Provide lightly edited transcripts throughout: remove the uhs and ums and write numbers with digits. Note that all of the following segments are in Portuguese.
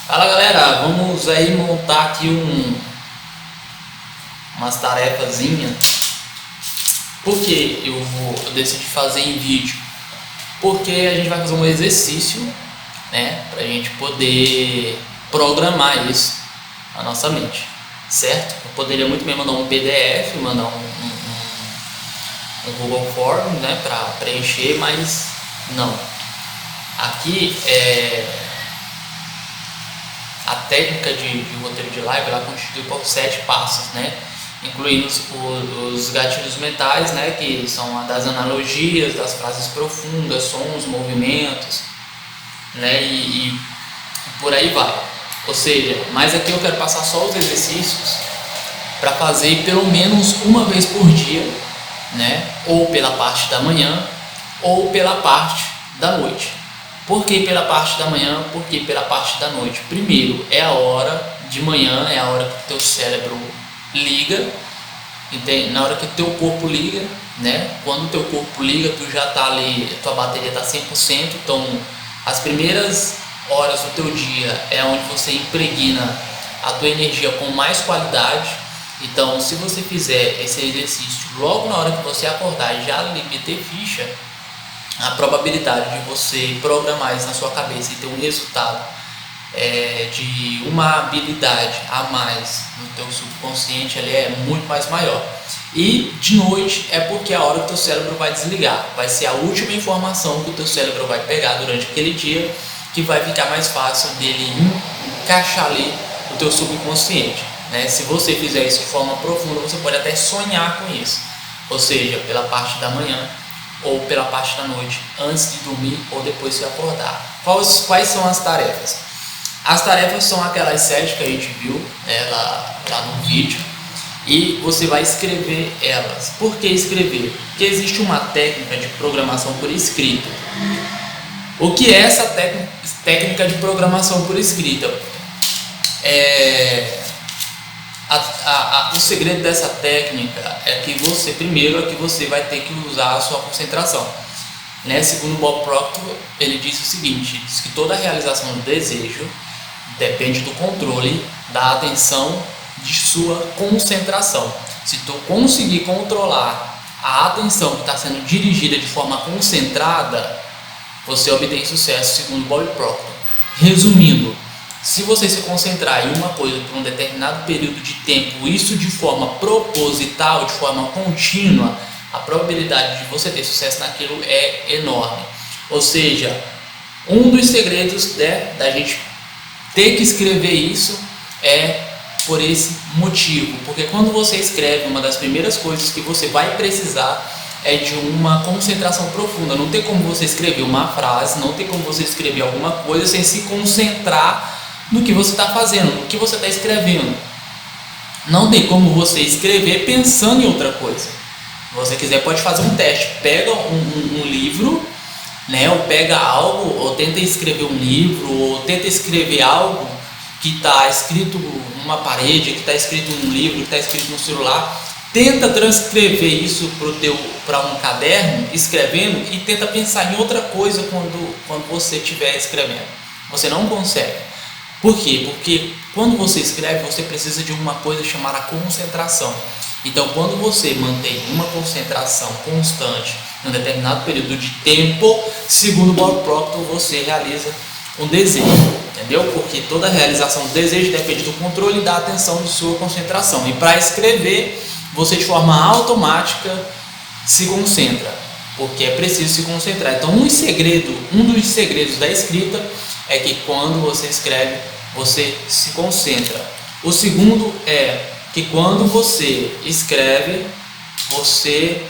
Fala galera, vamos aí montar aqui umas tarefazinhas. Por que eu decidi fazer em vídeo? Porque a gente vai fazer um exercício, né, pra gente poder programar isso na nossa mente, certo? Eu poderia muito bem mandar um PDF, mandar um Google Form, né, para preencher, mas não. Aqui a técnica de roteiro de live, ela constitui por 7 passos, né? Incluindo os gatilhos mentais, né? Que são das analogias, das frases profundas, sons, movimentos, né? E por aí vai. Ou seja, mas aqui eu quero passar só os exercícios para fazer pelo menos uma vez por dia, né? Ou pela parte da manhã ou pela parte da noite. Por que pela parte da manhã? Por que pela parte da noite? Primeiro, é a hora de manhã, é a hora que o teu cérebro liga, entende? Na hora que o teu corpo liga, né? Quando o teu corpo liga, tu já tá ali, tua bateria tá 100%, então as primeiras horas do teu dia é onde você impregna a tua energia com mais qualidade. Então, se você fizer esse exercício logo na hora que você acordar e já meter ficha, a probabilidade de você programar isso na sua cabeça e ter um resultado de uma habilidade a mais no teu subconsciente ele é muito mais maior. E de noite é porque é a hora que o teu cérebro vai desligar, vai ser a última informação que o teu cérebro vai pegar durante aquele dia, que vai ficar mais fácil dele encaixar ali no teu subconsciente, né? Se você fizer isso de forma profunda, você pode até sonhar com isso, ou seja, pela parte da manhã ou pela parte da noite, antes de dormir ou depois de acordar. Quais são as tarefas? As tarefas são aquelas 7 que a gente viu, né, lá no vídeo, e você vai escrever elas. Por que escrever? Porque existe uma técnica de programação por escrito. O que é essa técnica de programação por escrita? O segredo dessa técnica é que você vai ter que usar a sua concentração, né? Segundo Bob Proctor, ele diz o seguinte: diz que toda realização do desejo depende do controle da atenção de sua concentração. Se tu conseguir controlar a atenção que está sendo dirigida de forma concentrada, você obtém sucesso, segundo Bob Proctor. Resumindo, se você se concentrar em uma coisa por um determinado período de tempo, isso de forma proposital, de forma contínua, a probabilidade de você ter sucesso naquilo é enorme. Ou seja, um dos segredos, né, da gente ter que escrever isso é por esse motivo, porque quando você escreve, uma das primeiras coisas que você vai precisar é de uma concentração profunda. Não tem como você escrever uma frase, não tem como você escrever alguma coisa sem se concentrar no que você está fazendo, no que você está escrevendo. Não tem como você escrever pensando em outra coisa. Se você quiser, pode fazer um teste. Pega um livro, né, ou pega algo, ou tenta escrever um livro, ou tenta escrever algo que está escrito numa parede, que está escrito num livro, que está escrito no celular. Tenta transcrever isso para um caderno, escrevendo, e tenta pensar em outra coisa quando você estiver escrevendo. Você não consegue. Por quê? Porque quando você escreve, você precisa de uma coisa chamada concentração. Então, quando você mantém uma concentração constante em um determinado período de tempo, segundo Bob Proctor, você realiza um desejo, entendeu? Porque toda realização do desejo depende do controle da atenção de sua concentração. E para escrever, você de forma automática se concentra, porque é preciso se concentrar. Então, um dos segredos da escrita é que quando você escreve, você se concentra. O segundo é que quando você escreve, você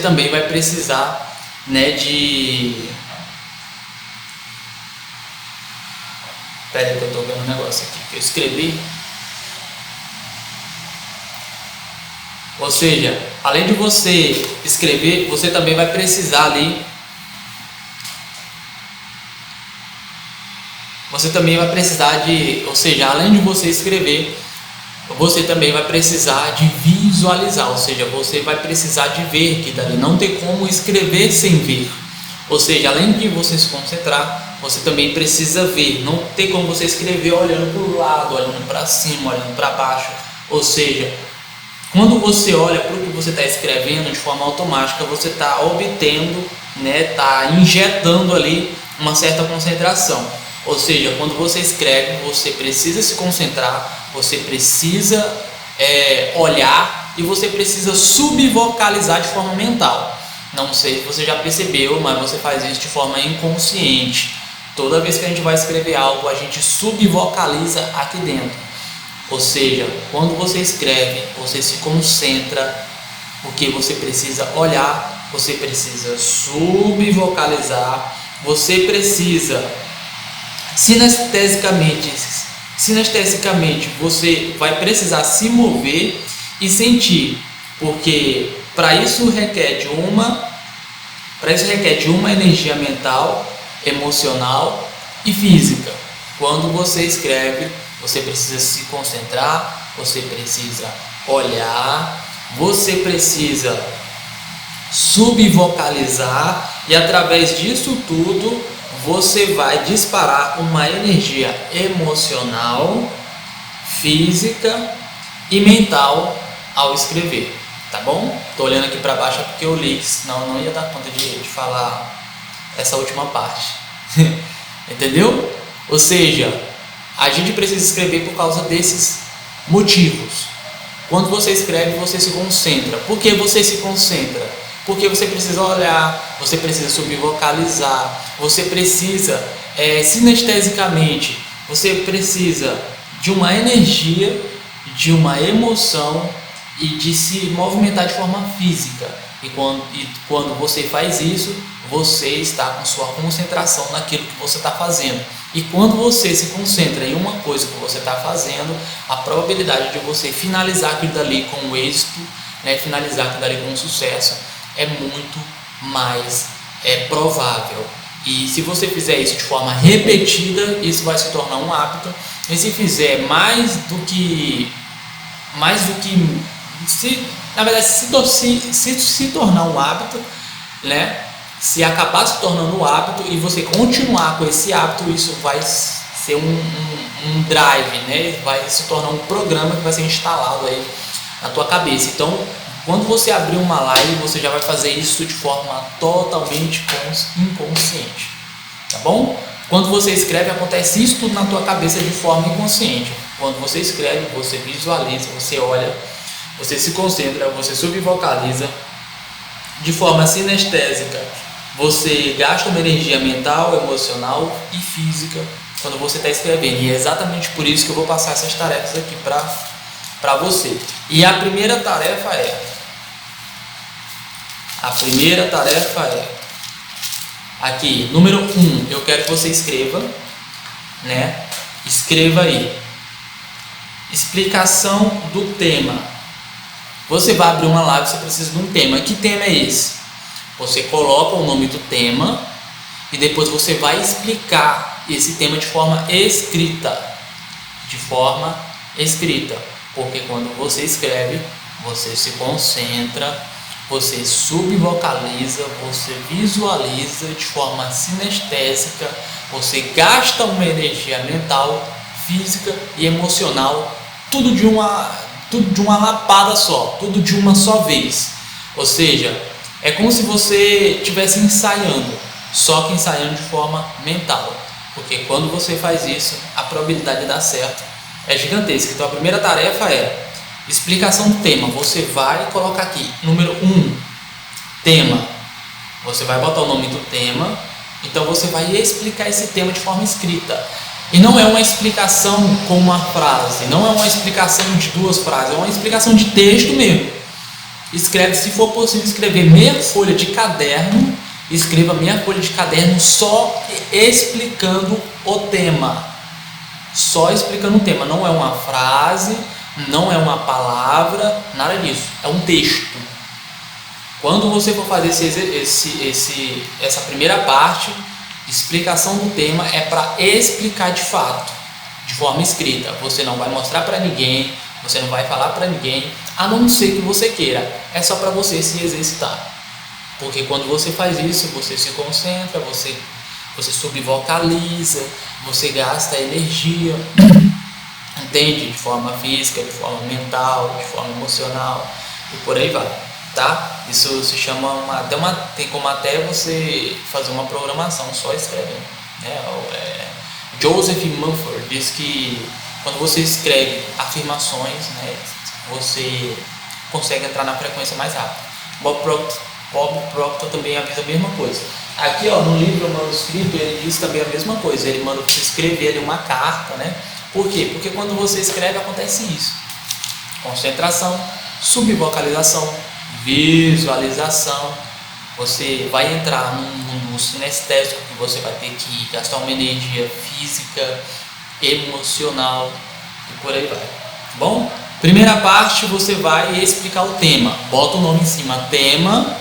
também vai precisar, né, Espera aí que eu estou vendo um negócio aqui que eu escrevi. Ou seja, além de você escrever, você também vai precisar ali. Você também vai precisar ou seja, além de você escrever, você também vai precisar de visualizar, ou seja, você vai precisar de ver que dali não tem como escrever sem ver. Ou seja, além de você se concentrar, você também precisa ver. Não tem como você escrever olhando para o lado, olhando para cima, olhando para baixo. Ou seja, quando você olha para o que você está escrevendo de forma automática, você está obtendo, né, está injetando ali uma certa concentração. Ou seja, quando você escreve, você precisa se concentrar, você precisa olhar e você precisa subvocalizar de forma mental. Não sei se você já percebeu, mas você faz isso de forma inconsciente. Toda vez que a gente vai escrever algo, a gente subvocaliza aqui dentro. Ou seja, quando você escreve, você se concentra, porque você precisa olhar, você precisa subvocalizar, você precisa sinestesicamente, você vai precisar se mover e sentir, porque para isso requer de uma energia mental, emocional e física. Quando você escreve, você precisa se concentrar, você precisa olhar, você precisa subvocalizar, e através disso tudo você vai disparar uma energia emocional, física e mental ao escrever, tá bom? Tô olhando aqui para baixo porque eu li, senão eu não ia dar conta de falar essa última parte. Entendeu? Ou seja, a gente precisa escrever por causa desses motivos. Quando você escreve, você se concentra. Por que você se concentra? Porque você precisa olhar, você precisa subvocalizar, você precisa sinestesicamente, você precisa de uma energia, de uma emoção e de se movimentar de forma física. E quando você faz isso, você está com sua concentração naquilo que você está fazendo. E quando você se concentra em uma coisa que você está fazendo, a probabilidade de você finalizar aquilo dali com êxito, né, finalizar aquilo dali com sucesso, é muito mais provável. E se você fizer isso de forma repetida, isso vai se tornar um hábito. E se fizer se tornar um hábito, né? Se acabar se tornando um hábito e você continuar com esse hábito, isso vai ser um drive, né? Vai se tornar um programa que vai ser instalado aí na tua cabeça. Então, quando você abrir uma live, você já vai fazer isso de forma totalmente inconsciente, tá bom? Quando você escreve, acontece isso tudo na tua cabeça de forma inconsciente. Quando você escreve, você visualiza, você olha, você se concentra, você subvocaliza de forma sinestésica. Você gasta uma energia mental, emocional e física quando você está escrevendo. E é exatamente por isso que eu vou passar essas tarefas aqui para você. E a primeira tarefa é aqui, número 1, eu quero que você escreva, né? Escreva aí. Explicação do tema. Você vai abrir uma live, você precisa de um tema. Que tema é esse? Você coloca o nome do tema e depois você vai explicar esse tema de forma escrita. Porque quando você escreve, você se concentra, você subvocaliza, você visualiza de forma sinestésica, você gasta uma energia mental, física e emocional, tudo de uma lapada só, tudo de uma só vez. Ou seja, é como se você estivesse ensaiando, só que ensaiando de forma mental. Porque quando você faz isso, a probabilidade de dar certo é gigantesca. Então a primeira tarefa é explicação do tema. Você vai colocar aqui, número 1, tema. Você vai botar o nome do tema, então você vai explicar esse tema de forma escrita. E não é uma explicação com uma frase, não é uma explicação de 2 frases, é uma explicação de texto mesmo. Escreve, se for possível, escrever meia folha de caderno, escreva meia folha de caderno só explicando o tema. Só explicando o tema, não é uma frase, não é uma palavra, nada disso, é um texto. Quando você for fazer essa primeira parte, explicação do tema é para explicar de fato, de forma escrita. Você não vai mostrar para ninguém, você não vai falar para ninguém, a não ser que você queira. É só para você se exercitar. Porque quando você faz isso, você se concentra, você você subvocaliza, você gasta energia, entende? De forma física, de forma mental, de forma emocional e por aí vai, tá? Isso se chama tem como até você fazer uma programação só escrevendo, né? Joseph Mumford diz que quando você escreve afirmações, né, você consegue entrar na frequência mais rápido. Bob Proctor também avisa a mesma coisa. Aqui, ó, no livro manuscrito, ele diz também a mesma coisa. Ele manda você escrever ali uma carta, né? Por quê? Porque quando você escreve acontece isso: concentração, subvocalização, visualização. Você vai entrar num sinestésico que você vai ter que gastar uma energia física, emocional e por aí vai. Bom, primeira parte você vai explicar o tema. Bota o nome em cima, tema,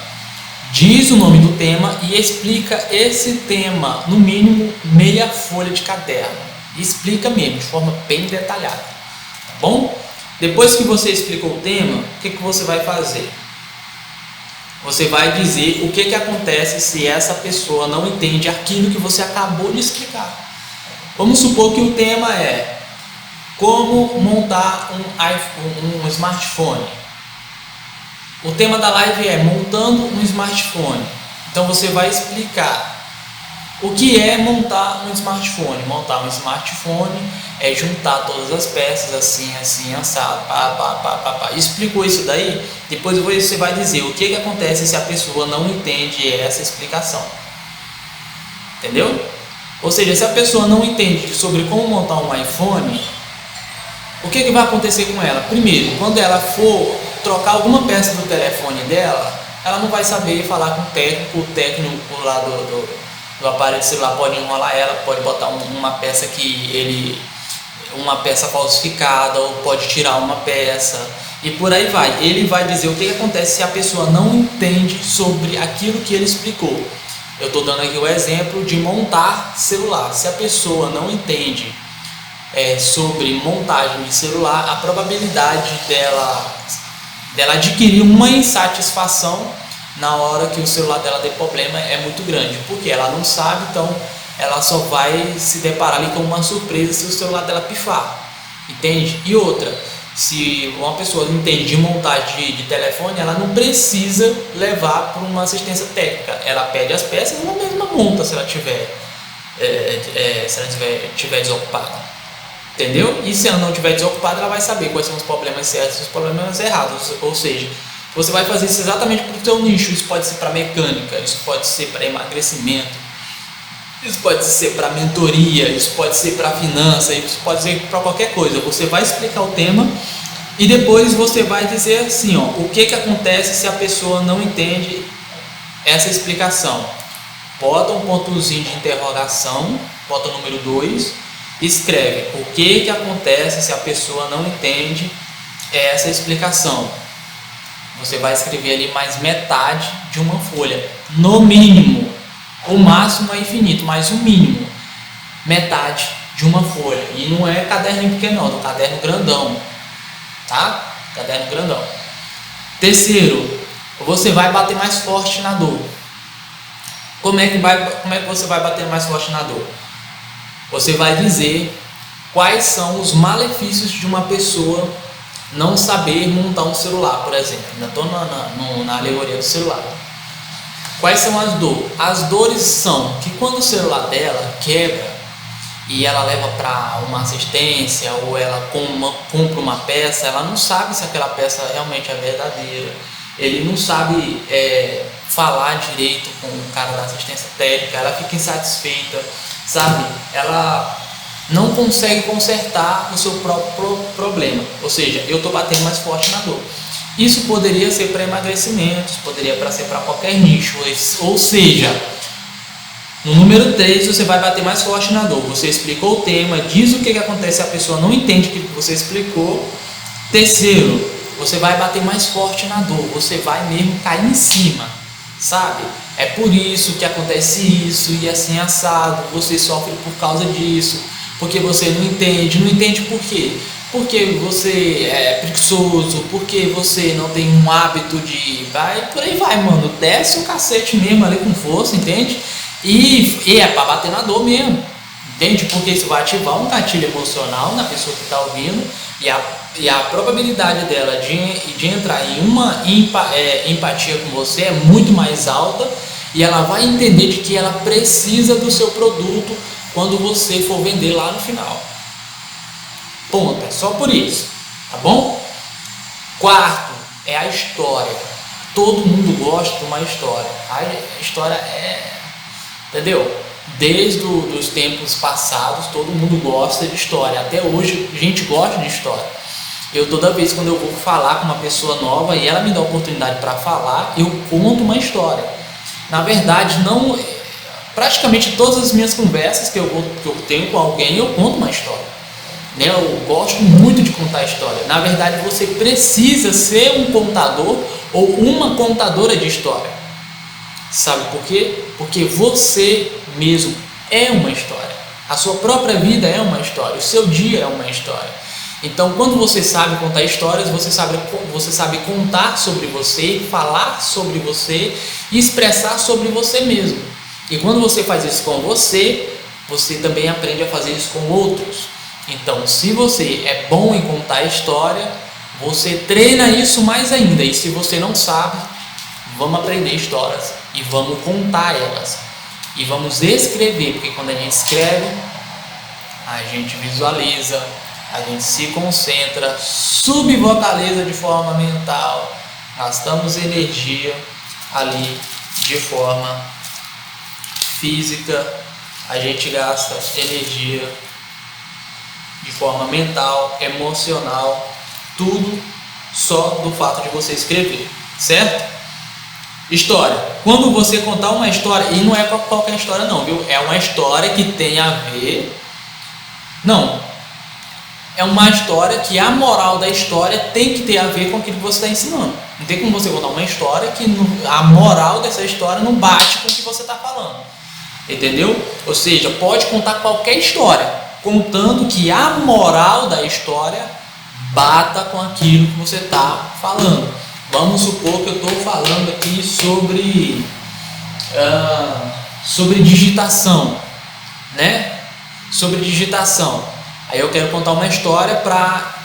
diz o nome do tema e explica esse tema, no mínimo meia folha de caderno. Explica mesmo, de forma bem detalhada, tá bom? Depois que você explicou o tema, o que você vai fazer? Você vai dizer o que acontece se essa pessoa não entende aquilo que você acabou de explicar. Vamos supor que o tema é como montar um smartphone. O tema da live é montando um smartphone. Então você vai explicar o que é montar um smartphone. Montar um smartphone é juntar todas as peças assim, assim, assado, Explicou isso daí? Depois você vai dizer o que acontece se a pessoa não entende essa explicação. Entendeu? Ou seja, se a pessoa não entende sobre como montar um iPhone, o que vai acontecer com ela? Primeiro, quando ela for trocar alguma peça do telefone dela, ela não vai saber falar com o técnico lá do aparelho celular pode enrolar ela, pode botar uma peça uma peça falsificada, ou pode tirar uma peça e por aí vai. Ele vai dizer o que acontece se a pessoa não entende sobre aquilo que ele explicou. Eu estou dando aqui o exemplo de montar celular. Se a pessoa não entende sobre montagem de celular, a probabilidade dela adquirir uma insatisfação na hora que o celular dela der problema é muito grande, porque ela não sabe, então ela só vai se deparar ali com uma surpresa se o celular dela pifar, entende? E outra, se uma pessoa não entende de montagem de telefone, ela não precisa levar para uma assistência técnica, ela pede as peças e ela mesma monta se ela tiver desocupada, entendeu? E se ela não tiver desocupada, ela vai saber quais são os problemas certos e os problemas errados, ou seja, você vai fazer isso exatamente para o seu nicho. Isso pode ser para mecânica, isso pode ser para emagrecimento, isso pode ser para mentoria, isso pode ser para finança, isso pode ser para qualquer coisa. Você vai explicar o tema e depois você vai dizer assim, ó, o que acontece se a pessoa não entende essa explicação. Bota um pontozinho de interrogação, bota o número 2, escreve o que acontece se a pessoa não entende essa explicação. Você vai escrever ali mais metade de uma folha, no mínimo. O máximo é infinito, mas o mínimo, metade de uma folha. E não é caderno pequeno, não, é um caderno grandão, tá? Caderno grandão. Terceiro, você vai bater mais forte na dor. Como é que você vai bater mais forte na dor? Você vai dizer quais são os malefícios de uma pessoa não saber montar um celular, por exemplo. Ainda estou na alegoria do celular. Quais são as dores? As dores são que quando o celular dela quebra e ela leva para uma assistência ou ela compra uma peça, ela não sabe se aquela peça realmente é verdadeira. Ele não sabe falar direito com o cara da assistência técnica, ela fica insatisfeita, sabe? Ela não consegue consertar o seu próprio problema, ou seja, eu estou batendo mais forte na dor. Isso poderia ser para emagrecimento, poderia ser para qualquer nicho, ou seja, no número 3 você vai bater mais forte na dor. Você explicou o tema, diz o que acontece se a pessoa não entende o que você explicou. Terceiro, você vai bater mais forte na dor, você vai mesmo cair em cima, sabe? É por isso que acontece isso e assim assado, você sofre por causa disso. Porque você não entende por quê? Porque você é preguiçoso, porque você não tem um hábito de... por aí vai, mano, desce o cacete mesmo ali com força, entende? E é para bater na dor mesmo, entende? Porque isso vai ativar um gatilho emocional na pessoa que está ouvindo, e a probabilidade dela de entrar em uma empatia com você é muito mais alta, e ela vai entender de que ela precisa do seu produto quando você for vender lá no final. Ponto, é só por isso, tá bom? Quarto é a história. Todo mundo gosta de uma história. A história entendeu? Desde os tempos passados, todo mundo gosta de história. Até hoje, a gente gosta de história. Eu, toda vez quando eu vou falar com uma pessoa nova e ela me dá a oportunidade para falar, eu conto uma história. Na verdade, não, praticamente todas as minhas conversas que eu tenho com alguém, eu conto uma história. Né? Eu gosto muito de contar história. Na verdade, você precisa ser um contador ou uma contadora de história. Sabe por quê? Porque você mesmo é uma história. A sua própria vida é uma história. O seu dia é uma história. Então, quando você sabe contar histórias, você sabe contar sobre você, falar sobre você e expressar sobre você mesmo. E quando você faz isso com você, você também aprende a fazer isso com outros. Então, se você é bom em contar história, você treina isso mais ainda. E se você não sabe, vamos aprender histórias e vamos contar elas. E vamos escrever, porque quando a gente escreve, a gente visualiza, a gente se concentra, subvocaliza de forma mental, gastamos energia ali de forma física, a gente gasta energia de forma mental, emocional, tudo só do fato de você escrever, certo? História. Quando você contar uma história, e não é qualquer história não, viu? É uma história que tem a ver... Não. É uma história que a moral da história tem que ter a ver com aquilo que você está ensinando. Não tem como você contar uma história que a moral dessa história não bate com o que você está falando. Entendeu? Ou seja, pode contar qualquer história, contando que a moral da história bata com aquilo que você está falando. Vamos supor que eu estou falando aqui sobre digitação, né? Sobre digitação. Aí eu quero contar uma história para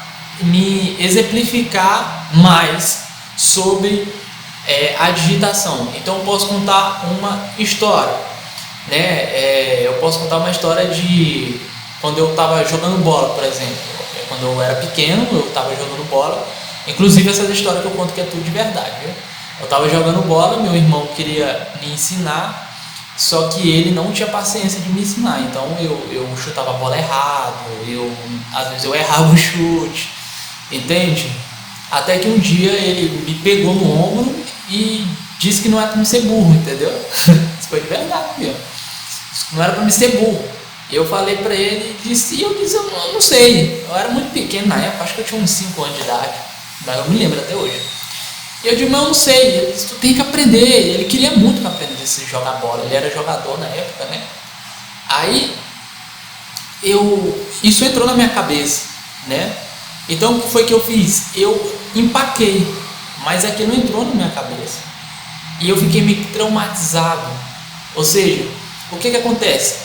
me exemplificar mais sobre a digitação. Então eu posso contar uma história, né? Eu posso contar uma história de quando eu estava jogando bola, por exemplo. Quando eu era pequeno, eu estava jogando bola. Inclusive essas histórias que eu conto que é tudo de verdade, viu? Eu estava jogando bola, meu irmão queria me ensinar, só que ele não tinha paciência de me ensinar, então eu chutava a bola errado, às vezes eu errava o chute, entende? Até que um dia ele me pegou no ombro e disse que não era para me ser burro, entendeu? Isso foi de verdade mesmo. Não era para me ser burro. Eu falei para ele e eu disse, eu não sei, eu era muito pequeno na época, acho que eu tinha uns 5 anos de idade. Mas eu me lembro até hoje. E eu digo, mas eu não sei. Ele disse, tu tem que aprender. Ele queria muito que eu aprendesse a jogar bola. Ele era jogador na época, né? Aí, isso entrou na minha cabeça, né? Então, o que foi que eu fiz? Eu empaquei, mas aquilo entrou na minha cabeça. E eu fiquei meio traumatizado. Ou seja, o que acontece?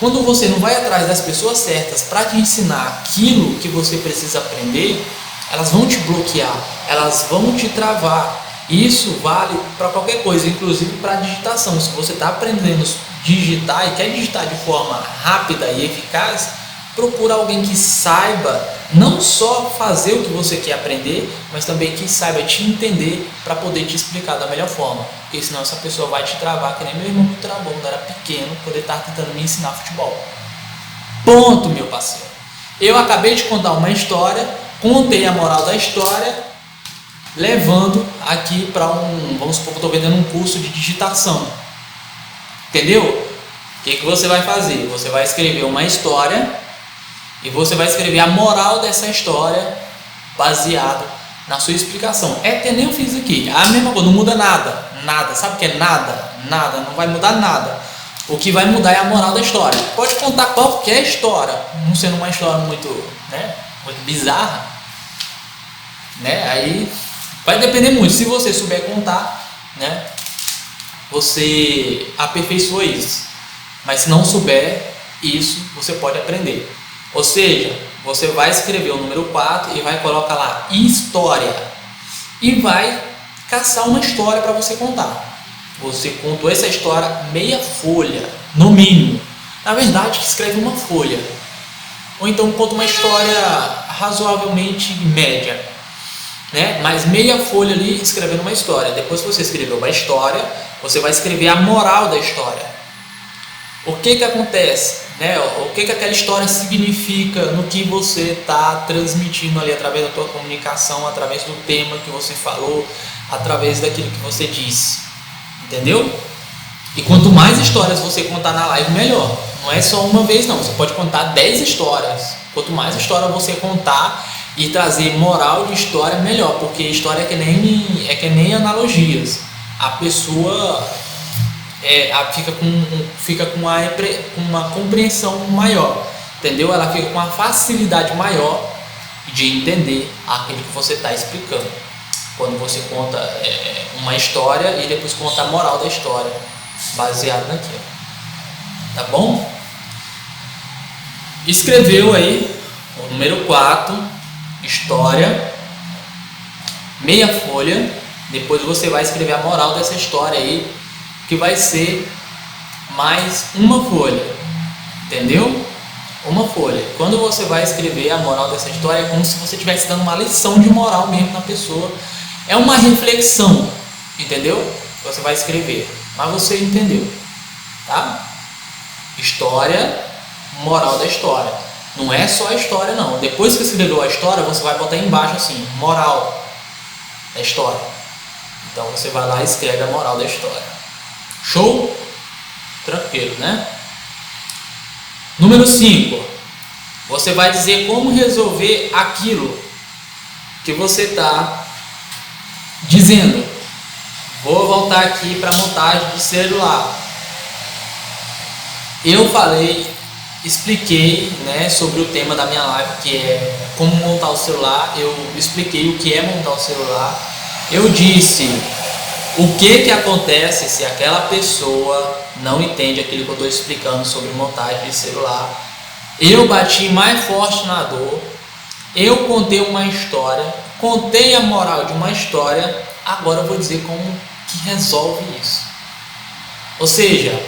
Quando você não vai atrás das pessoas certas para te ensinar aquilo que você precisa aprender, elas vão te bloquear, elas vão te travar. Isso vale para qualquer coisa, inclusive para a digitação. Se você está aprendendo a digitar e quer digitar de forma rápida e eficaz, procura alguém que saiba não só fazer o que você quer aprender, mas também que saiba te entender para poder te explicar da melhor forma. Porque senão essa pessoa vai te travar, que nem meu irmão me travou quando era pequeno, quando ele estava tentando me ensinar futebol. Ponto, meu parceiro. Eu acabei de contar uma história, contei a moral da história, levando aqui para vamos supor que eu estou vendendo um curso de digitação. Entendeu? O que você vai fazer? Você vai escrever uma história e você vai escrever a moral dessa história baseado na sua explicação. Que nem eu fiz aqui. A mesma coisa, não muda nada. Nada. Sabe o que é nada? Nada, não vai mudar nada. O que vai mudar é a moral da história. Pode contar qualquer história, não sendo uma história muito bizarra, né? Aí vai depender muito. Se você souber contar, né, você aperfeiçoa isso. Mas se não souber isso, você pode aprender. Ou seja, você vai escrever o número 4 e vai colocar lá história. E vai caçar uma história para você contar. Você contou essa história meia folha, no mínimo. Na verdade, escreve uma folha. Ou então conta uma história razoavelmente média, né? Mas meia folha ali escrevendo uma história. Depois que você escreveu uma história, você vai escrever a moral da história. O que acontece, né? O que aquela história significa no que você está transmitindo ali através da tua comunicação, através do tema que você falou, através daquilo que você disse. Entendeu? E quanto mais histórias você contar na live, melhor. Não é só uma vez não, você pode contar 10 histórias. Quanto mais história você contar e trazer moral de história, melhor. Porque história é que nem analogias. A pessoa fica com uma compreensão maior. Entendeu? Ela fica com uma facilidade maior de entender aquilo que você está explicando. Quando você conta uma história e depois conta a moral da história, baseado naquilo. Tá bom? Escreveu aí o número 4, história, meia folha. Depois você vai escrever a moral dessa história aí, que vai ser mais uma folha. Entendeu? Uma folha. Quando você vai escrever a moral dessa história, é como se você estivesse dando uma lição de moral mesmo na pessoa. É uma reflexão, entendeu? Você vai escrever, mas você entendeu, tá? História, moral da história. Não é só a história não. Depois que escreveu a história, você vai botar embaixo assim, moral da história. Então você vai lá e escreve a moral da história. Show? Tranquilo, né? Número 5. Você vai dizer como resolver aquilo que você está dizendo. Vou voltar aqui para montagem de celular. Eu expliquei, né, sobre o tema da minha live, que é como montar o celular. Eu expliquei o que é montar o celular. Eu disse o que acontece se aquela pessoa não entende aquilo que eu estou explicando sobre montagem de celular. Eu bati mais forte na dor. Eu contei uma história, contei a moral de uma história. Agora eu vou dizer como que resolve isso. Ou seja,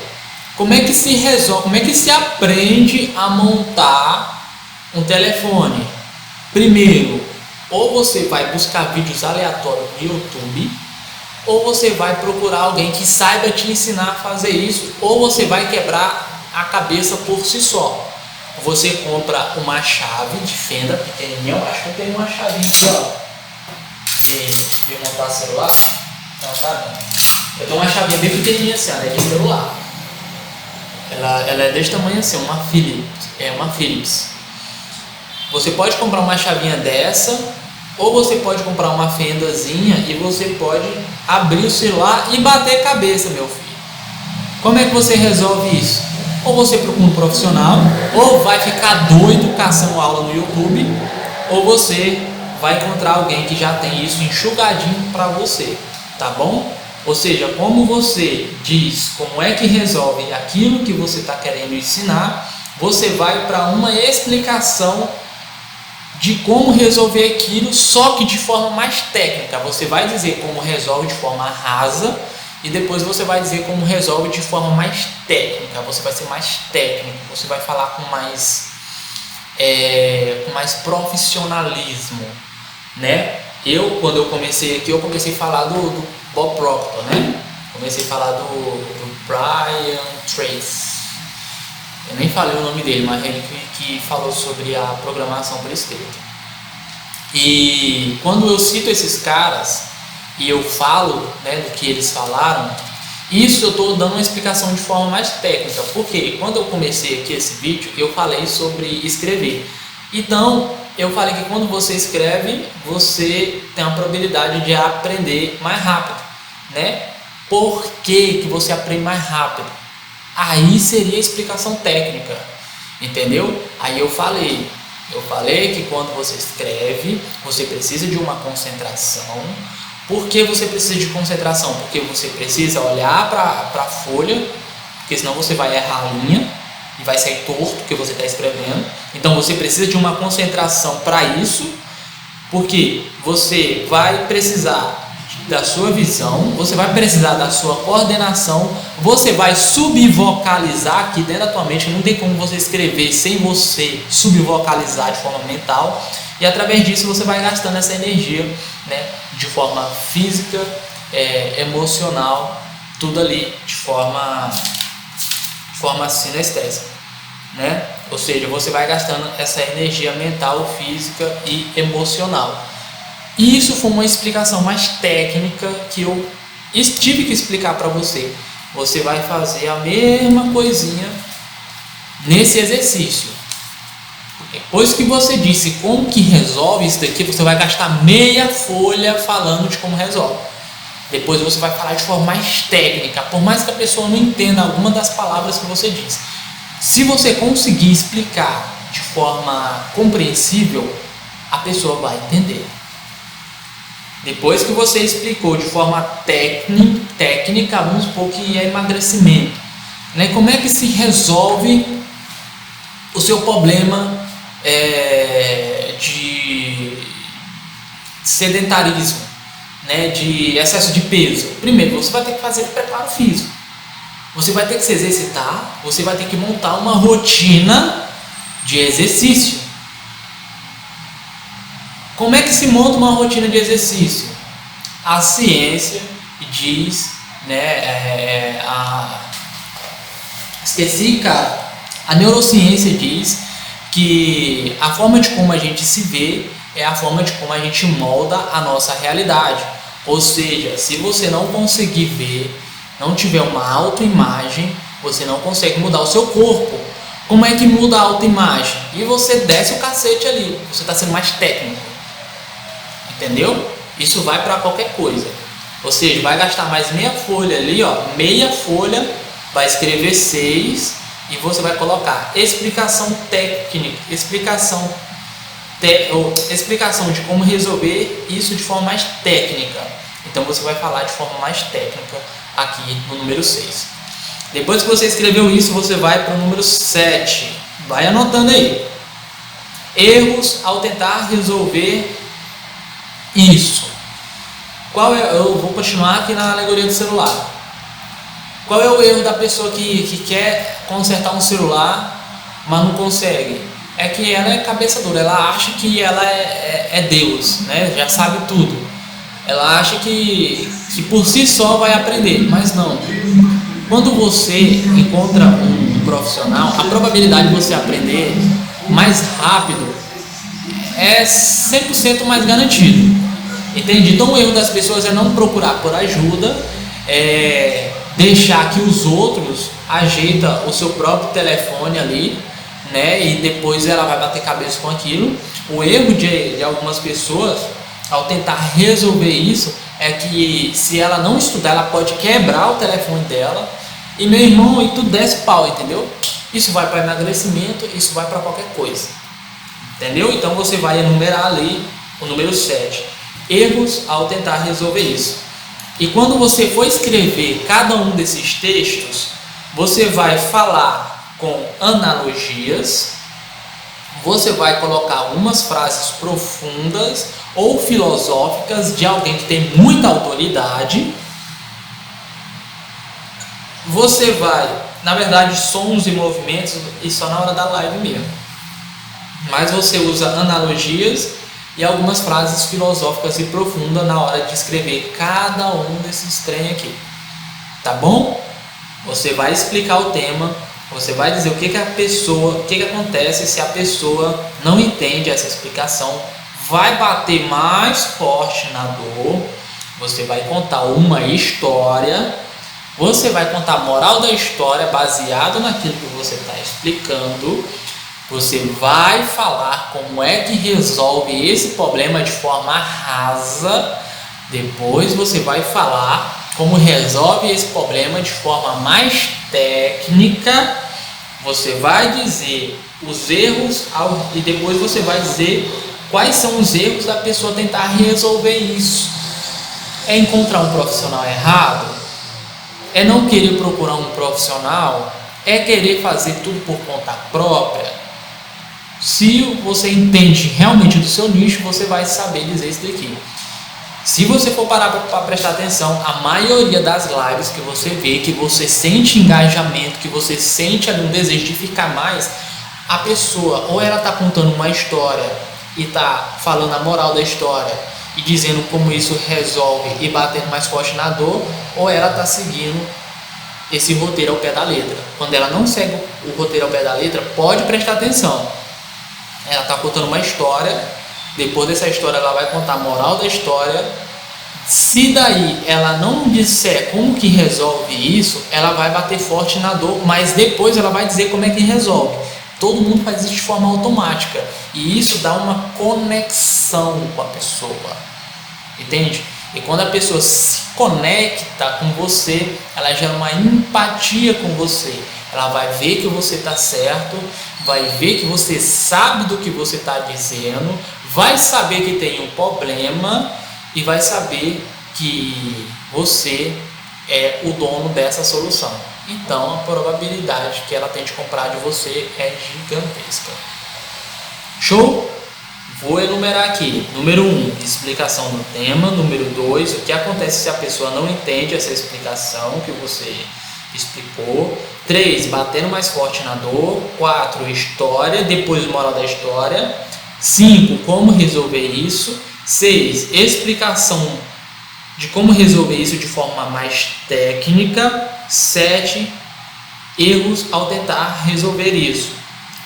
como é que se resolve, como é que se aprende a montar um telefone? Primeiro, ou você vai buscar vídeos aleatórios no YouTube, ou você vai procurar alguém que saiba te ensinar a fazer isso, ou você vai quebrar a cabeça por si só. Você compra uma chave de fenda pequenininha. Eu acho que eu tenho uma chavinha aqui, ó, de montar celular. Não, tá não. Eu tenho uma chavinha bem pequenininha assim, ela é de celular. Ela é desse tamanho assim, uma Philips. Você pode comprar uma chavinha dessa, ou você pode comprar uma fendazinha e você pode abrir o celular e bater a cabeça, meu filho. Como é que você resolve isso? Ou você procura um profissional, ou vai ficar doido caçando aula no YouTube, ou você vai encontrar alguém que já tem isso enxugadinho para você, tá bom? Ou seja, como você diz como é que resolve aquilo que você está querendo ensinar, você vai para uma explicação de como resolver aquilo, só que de forma mais técnica. Você vai dizer como resolve de forma rasa e depois você vai dizer como resolve de forma mais técnica. Você vai ser mais técnico, você vai falar com mais profissionalismo, né? Quando eu comecei aqui, eu comecei a falar do Bob Proctor, né? Comecei a falar do Brian Tracy. Eu nem falei o nome dele, mas ele que falou sobre a programação por escrito. E quando eu cito esses caras e eu falo, né, do que eles falaram, isso eu estou dando uma explicação de forma mais técnica, porque quando eu comecei aqui esse vídeo, eu falei sobre escrever. Então, eu falei que quando você escreve, você tem a probabilidade de aprender mais rápido, né? Por que você aprende mais rápido? Aí seria a explicação técnica, entendeu? Aí eu falei que quando você escreve, você precisa de uma concentração. Por que você precisa de concentração? Porque você precisa olhar para a folha porque senão você vai errar a linha e vai sair torto o que você está escrevendo. Então você precisa de uma concentração para isso, porque você vai precisar da sua visão, você vai precisar da sua coordenação, você vai subvocalizar aqui dentro da tua mente. Não tem como você escrever sem você subvocalizar de forma mental, e através disso você vai gastando essa energia, né, de forma física, emocional, tudo ali de forma sinestésica, né? Ou seja, você vai gastando essa energia mental, física e emocional. E isso foi uma explicação mais técnica que eu tive que explicar para você. Você vai fazer a mesma coisinha nesse exercício. Depois que você disse como que resolve isso daqui, você vai gastar meia folha falando de como resolve. Depois você vai falar de forma mais técnica, por mais que a pessoa não entenda alguma das palavras que você diz. Se você conseguir explicar de forma compreensível, a pessoa vai entender. Depois que você explicou de forma técnica, vamos supor que é emagrecimento, né? Como é que se resolve o seu problema de sedentarismo, né? De excesso de peso? Primeiro, você vai ter que fazer preparo físico. Você vai ter que se exercitar, você vai ter que montar uma rotina de exercício. Como é que se monta uma rotina de exercício? A ciência diz, né, esqueci, cara. A neurociência diz que a forma de como a gente se vê é a forma de como a gente molda a nossa realidade. Ou seja, se você não conseguir ver, não tiver uma autoimagem, você não consegue mudar o seu corpo. Como é que muda a autoimagem? E você desce o cacete ali, você está sendo mais técnico. Entendeu? Isso vai para qualquer coisa. Ou seja, vai gastar mais meia folha ali, ó, meia folha, vai escrever 6 e você vai colocar explicação técnica, explicação de como resolver isso de forma mais técnica. Então você vai falar de forma mais técnica aqui no número 6. Depois que você escreveu isso, você vai para o número 7. Vai anotando aí. Erros ao tentar resolver isso. Eu vou continuar aqui na alegoria do celular. Qual é o erro da pessoa que quer consertar um celular, mas não consegue? É que ela é cabeça dura, ela acha que ela é Deus, né? Já sabe tudo. Ela acha que por si só vai aprender, mas não. Quando você encontra um profissional, a probabilidade de você aprender mais rápido é 100% mais garantido. Entende? Então o erro das pessoas é não procurar por ajuda, deixar que os outros ajeitem o seu próprio telefone ali, né? E depois ela vai bater cabeça com aquilo. O erro de algumas pessoas ao tentar resolver isso é que se ela não estudar, ela pode quebrar o telefone dela e, meu irmão, e tudo desce pau, entendeu? Isso vai para emagrecimento, isso vai para qualquer coisa, entendeu? Então você vai enumerar ali o número 7. Erros ao tentar resolver isso. E quando você for escrever cada um desses textos, você vai falar com analogias, você vai colocar umas frases profundas ou filosóficas de alguém que tem muita autoridade. Você vai, na verdade, sons e movimentos, e só na hora da live mesmo. Mas você usa analogias e algumas frases filosóficas e profundas na hora de escrever cada um desses trem aqui, tá bom? Você vai explicar o tema, você vai dizer o que acontece se a pessoa não entende essa explicação, vai bater mais forte na dor, você vai contar uma história, você vai contar a moral da história baseado naquilo que você está explicando. Você vai falar como é que resolve esse problema de forma rasa. Depois você vai falar como resolve esse problema de forma mais técnica. Você vai dizer os erros e depois você vai dizer quais são os erros da pessoa tentar resolver isso. É encontrar um profissional errado? É não querer procurar um profissional? É querer fazer tudo por conta própria? Se você entende realmente do seu nicho, você vai saber dizer isso daqui. Se você for parar para prestar atenção, a maioria das lives que você vê, que você sente engajamento, que você sente ali um desejo de ficar mais, a pessoa ou ela está contando uma história e está falando a moral da história e dizendo como isso resolve e batendo mais forte na dor, ou ela está seguindo esse roteiro ao pé da letra. Quando ela não segue o roteiro ao pé da letra, pode prestar atenção. Ela está contando uma história. Depois dessa história ela vai contar a moral da história. Se daí ela não disser como que resolve isso, ela vai bater forte na dor, mas depois ela vai dizer como é que resolve. Todo mundo faz isso de forma automática e isso dá uma conexão com a pessoa, entende? E quando a pessoa se conecta com você, ela gera uma empatia com você. Ela vai ver que você está certo, vai ver que você sabe do que você está dizendo, vai saber que tem um problema e vai saber que você é o dono dessa solução. Então a probabilidade que ela tem de comprar de você é gigantesca. Show? Vou enumerar aqui. Número 1, explicação do tema. Número 2, o que acontece se a pessoa não entende essa explicação que você explicou. 3, batendo mais forte na dor. 4, história, depois moral da história. 5, como resolver isso. 6, explicação de como resolver isso de forma mais técnica. 7, erros ao tentar resolver isso.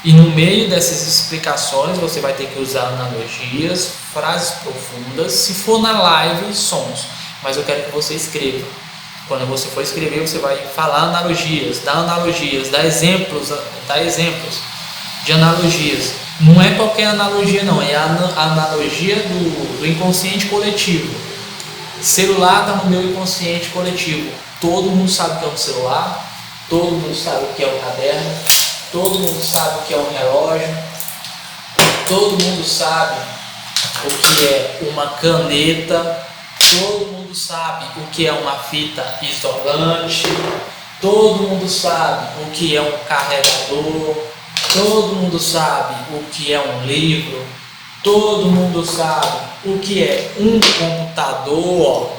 E no meio dessas explicações você vai ter que usar analogias, frases profundas, se for na live, sons. Mas eu quero que você escreva. Quando você for escrever, você vai falar analogias, dar exemplos de analogias. Não é qualquer analogia não, é a analogia do inconsciente coletivo. Celular está no meu inconsciente coletivo. Todo mundo sabe o que é um celular, todo mundo sabe o que é um caderno, todo mundo sabe o que é um relógio, todo mundo sabe o que é uma caneta, todo mundo sabe o que é uma fita isolante, todo mundo sabe o que é um carregador, todo mundo sabe o que é um livro, todo mundo sabe o que é um computador.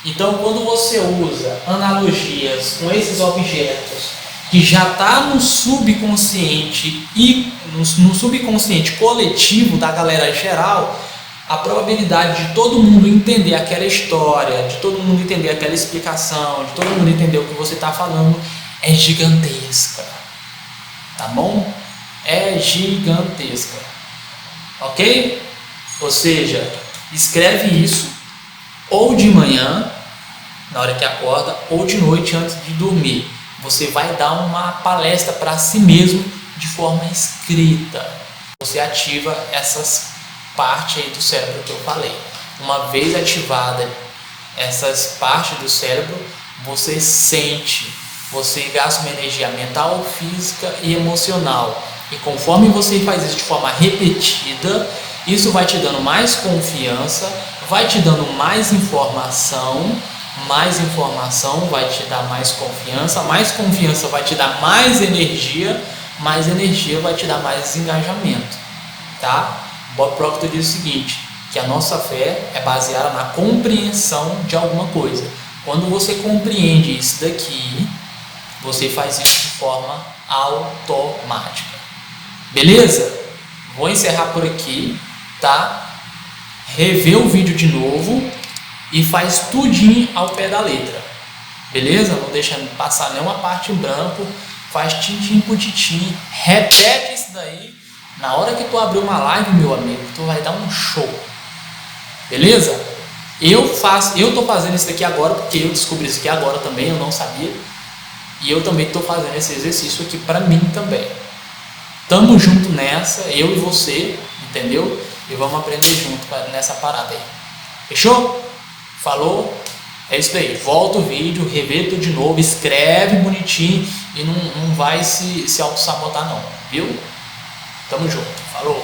Então, quando você usa analogias com esses objetos que já está no subconsciente e no subconsciente coletivo da galera geral, a probabilidade de todo mundo entender aquela história, de todo mundo entender aquela explicação, de todo mundo entender o que você está falando é gigantesca, tá bom? É gigantesca, ok? Ou seja, escreve isso ou de manhã, na hora que acorda, ou de noite antes de dormir. Você vai dar uma palestra para si mesmo de forma escrita. Você ativa essas partes aí do cérebro que eu falei. Uma vez ativada essas partes do cérebro, você sente, você gasta uma energia mental, física e emocional. E conforme você faz isso de forma repetida, isso vai te dando mais confiança, vai te dando mais informação vai te dar mais confiança vai te dar mais energia vai te dar mais engajamento, tá? Bob Proctor diz o seguinte, que a nossa fé é baseada na compreensão de alguma coisa. Quando você compreende isso daqui, você faz isso de forma automática. Beleza? Vou encerrar por aqui, tá? Rever o vídeo de novo e faz tudinho ao pé da letra. Beleza? Não deixa passar nenhuma parte em branco. Faz tintim por tintim. Repete isso daí. Na hora que tu abrir uma live, meu amigo, tu vai dar um show. Beleza? Eu tô fazendo isso daqui agora porque eu descobri isso aqui agora também, eu não sabia. E eu também tô fazendo esse exercício aqui pra mim também. Tamo junto nessa, eu e você, entendeu? E vamos aprender junto nessa parada aí. Fechou? Falou? É isso aí. Volta o vídeo, revê tudo de novo, escreve bonitinho e não vai se auto-sabotar não, viu? Tamo junto. Falou!